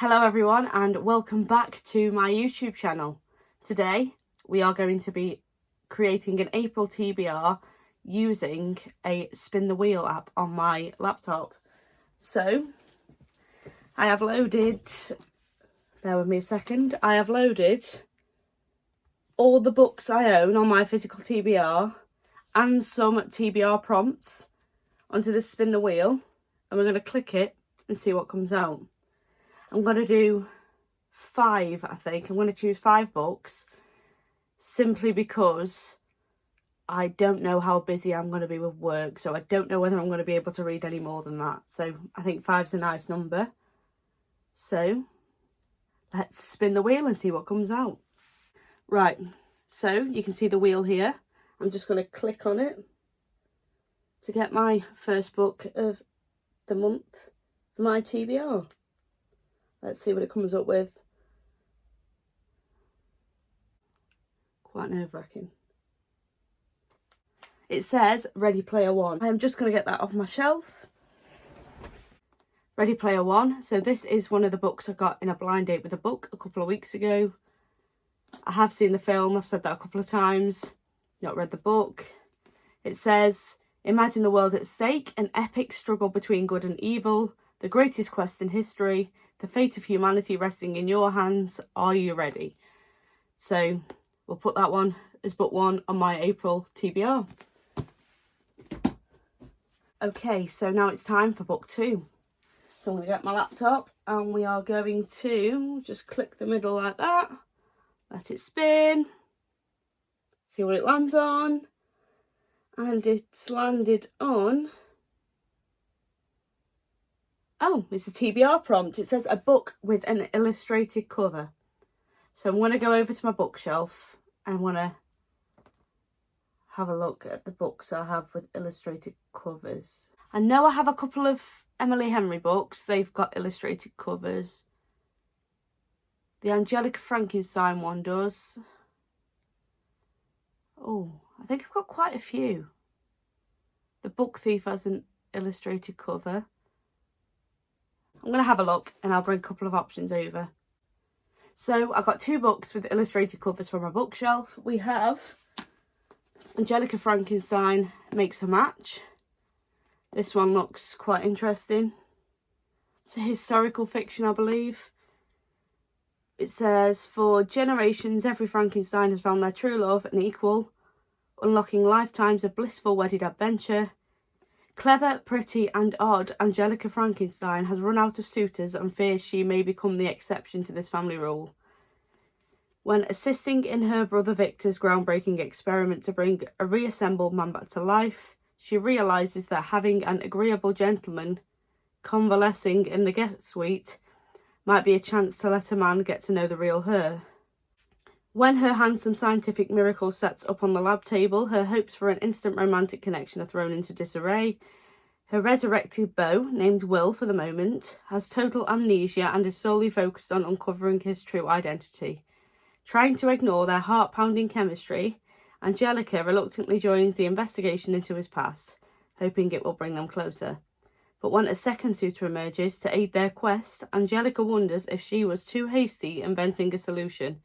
Hello everyone and welcome back to my YouTube channel. Today we are going to be creating an April TBR using a spin the wheel app on my laptop. So I have loaded, bear with me a second, I have loaded all the books I own on my physical TBR and some TBR prompts onto this spin the wheel, and we're going to click it and see what comes out. I'm going to do 5, I think. I'm going to choose 5 books simply because I don't know how busy I'm going to be with work. So I don't know whether I'm going to be able to read any more than that. So I think 5's a nice number. So let's spin the wheel and see what comes out. Right, so you can see the wheel here. I'm just going to click on it to get my first book of the month for my TBR. Let's see what it comes up with. Quite nerve-wracking. It says Ready Player One. I'm just going to get that off my shelf. Ready Player One. So this is one of the books I got in a blind date with a book a couple of weeks ago. I have seen the film. I've said that a couple of times. Not read the book. It says, imagine the world at stake, an epic struggle between good and evil, the greatest quest in history, the fate of humanity resting in your hands. Are you ready? So we'll put that one as book 1 on my April TBR. Okay, so now it's time for book 2. So I'm going to get my laptop and we are going to just click the middle like that. Let it spin. See what it lands on. And it's landed on... oh, it's a TBR prompt. It says a book with an illustrated cover. So I'm going to go over to my bookshelf and I'm going to have a look at the books I have with illustrated covers. I know I have a couple of Emily Henry books. They've got illustrated covers. The Angelica Frankenstein one does. Oh, I think I've got quite a few. The Book Thief has an illustrated cover. I'm going to have a look and I'll bring a couple of options over. So I've got 2 books with illustrated covers from my bookshelf. We have Angelica Frankenstein Makes a Match. This one looks quite interesting. It's a historical fiction, I believe. It says, for generations, every Frankenstein has found their true love and equal, unlocking lifetimes of blissful wedded adventure. Clever, pretty and odd, Angelica Frankenstein has run out of suitors and fears she may become the exception to this family rule. When assisting in her brother Victor's groundbreaking experiment to bring a reassembled man back to life, she realises that having an agreeable gentleman convalescing in the guest suite might be a chance to let a man get to know the real her. When her handsome scientific miracle sets up on the lab table, her hopes for an instant romantic connection are thrown into disarray. Her resurrected beau, named Will for the moment, has total amnesia and is solely focused on uncovering his true identity. Trying to ignore their heart-pounding chemistry, Angelica reluctantly joins the investigation into his past, hoping it will bring them closer. But when a second suitor emerges to aid their quest, Angelica wonders if she was too hasty inventing a solution.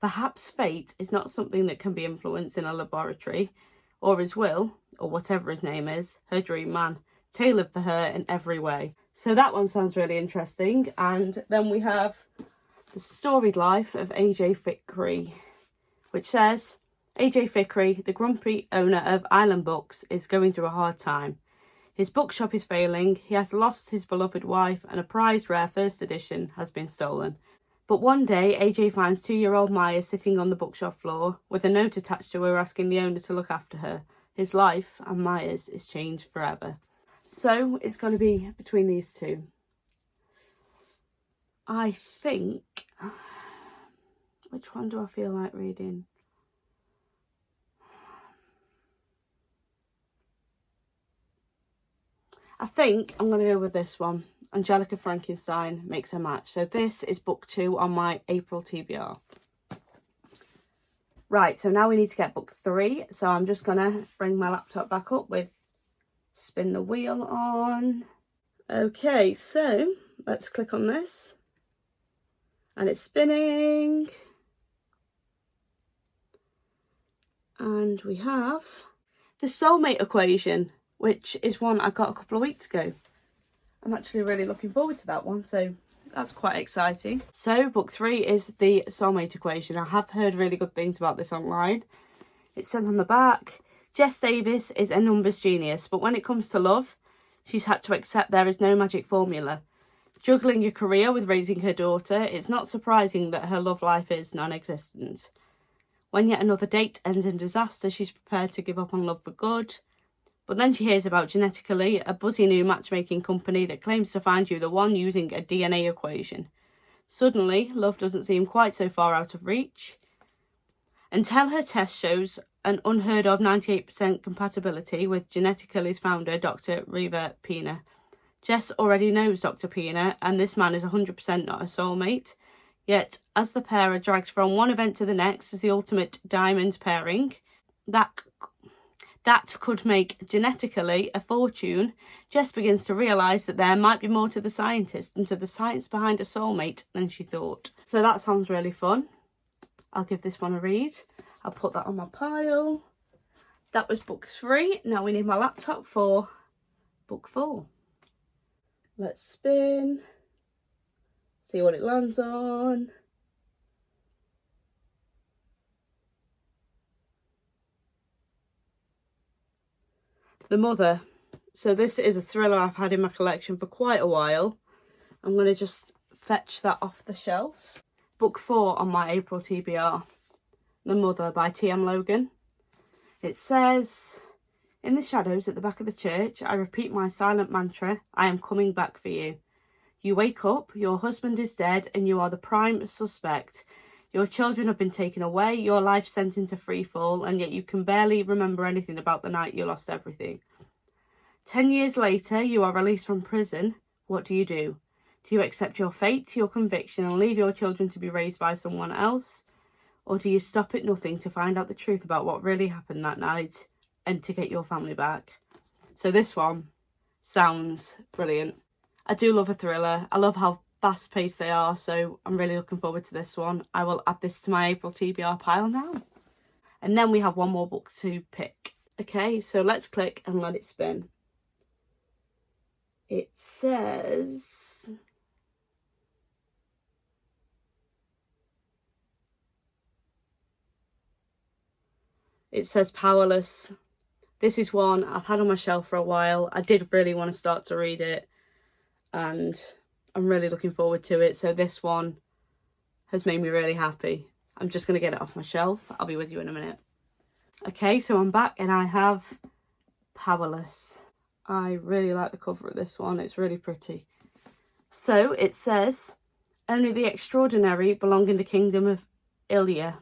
Perhaps fate is not something that can be influenced in a laboratory, or is Will, or whatever his name is, her dream man, tailored for her in every way. So that one sounds really interesting. And then we have The Storied Life of AJ Fikry, which says, AJ Fikry, the grumpy owner of Island Books, is going through a hard time. His bookshop is failing, he has lost his beloved wife, and a prized rare first edition has been stolen. But one day, AJ finds 2-year-old Maya sitting on the bookshop floor with a note attached to her asking the owner to look after her. His life, and Maya's, is changed forever. So, it's going to be between these 2. I think... which one do I feel like reading? I think I'm going to go with this one. Angelica Frankenstein Makes a Match. So this is book 2 on my April TBR. Right, so now we need to get book 3. So I'm just going to bring my laptop back up with spin the wheel on. Okay, so let's click on this. And it's spinning. And we have the soulmate equation, which is one I got a couple of weeks ago. I'm actually really looking forward to that one, so that's quite exciting. So book 3 is the soulmate equation. I have heard really good things about this online. It says on the back, Jess Davis is a numbers genius, but when it comes to love, she's had to accept there is no magic formula. Juggling a career with raising her daughter, it's not surprising that her love life is non-existent. When yet another date ends in disaster, she's prepared to give up on love for good. But then she hears about Genetically, a buzzy new matchmaking company that claims to find you the one using a DNA equation. Suddenly, love doesn't seem quite so far out of reach. Until her test shows an unheard of 98% compatibility with Genetically's founder, Dr. Reva Pina. Jess already knows Dr. Pina, and this man is 100% not a soulmate. Yet, as the pair are dragged from one event to the next as the ultimate diamond pairing, that could make Genetically a fortune, Jess begins to realise that there might be more to the scientist and to the science behind a soulmate than she thought. So that sounds really fun. I'll give this one a read. I'll put that on my pile. That was book 3. Now we need my laptop for book 4. Let's spin. See what it lands on. The Mother. So this is a thriller I've had in my collection for quite a while. I'm going to just fetch that off the shelf. Book 4 on my April TBR. The Mother by T.M. Logan. It says, in the shadows at the back of the church, I repeat my silent mantra, I am coming back for you. You wake up, your husband is dead, and you are the prime suspect. Your children have been taken away, your life sent into free fall, and yet you can barely remember anything about the night you lost everything. 10 years later, you are released from prison. What do? Do you accept your fate, your conviction, and leave your children to be raised by someone else? Or do you stop at nothing to find out the truth about what really happened that night and to get your family back? So this one sounds brilliant. I do love a thriller. I love how fast-paced they are, so I'm really looking forward to this one. I will add this to my April TBR pile now. And then we have one more book to pick. Okay, so let's click and let it spin. It says... Powerless. This is one I've had on my shelf for a while. I did really want to start to read it, and I'm really looking forward to it. So this one has made me really happy. I'm just going to get it off my shelf. I'll be with you in a minute. Okay, so I'm back and I have Powerless. I really like the cover of this one. It's really pretty. So it says, only the extraordinary belong in the kingdom of Ilya.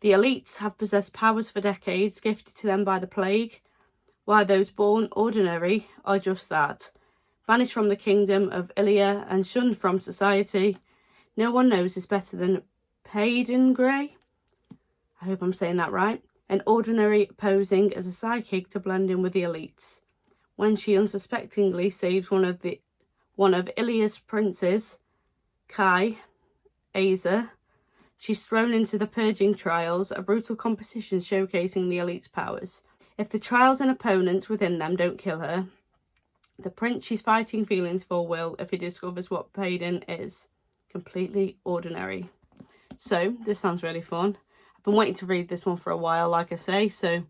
The elites have possessed powers for decades, gifted to them by the plague, while those born ordinary are just that. Banished from the kingdom of Ilya and shunned from society, no one knows this better than Payden Grey. I hope I'm saying that right. An ordinary posing as a psychic to blend in with the elites. When she unsuspectingly saves one of Ilya's princes, Kai, Aza, she's thrown into the purging trials, a brutal competition showcasing the elite's powers. If the trials and opponents within them don't kill her, the prince she's fighting feelings for will if he discovers what Payden is. Completely ordinary. So, this sounds really fun. I've been waiting to read this one for a while, like I say, so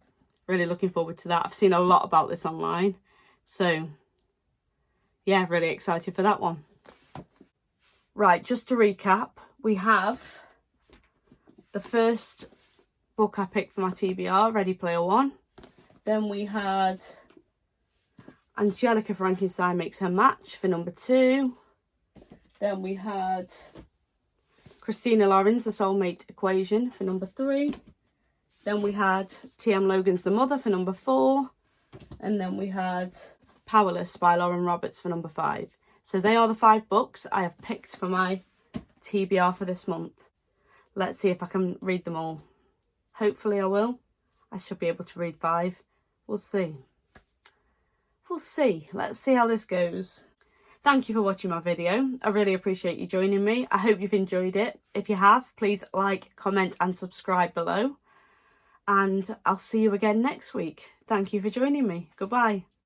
really looking forward to that. I've seen a lot about this online, so yeah, really excited for that one. Right, just to recap, we have the first book I picked for my TBR, Ready Player One. Then we had Angelica Frankenstein Makes Her Match for number 2. Then we had Christina Lauren's The Soulmate Equation for number 3. Then we had T.M. Logan's The Mother for number 4. And then we had Powerless by Lauren Roberts for number 5. So they are the 5 books I have picked for my TBR for this month. Let's see if I can read them all. Hopefully I will. I should be able to read 5. We'll see. We'll see. Let's see how this goes. Thank you for watching my video. I really appreciate you joining me. I hope you've enjoyed it. If you have, please like, comment and subscribe below. And I'll see you again next week. Thank you for joining me. Goodbye.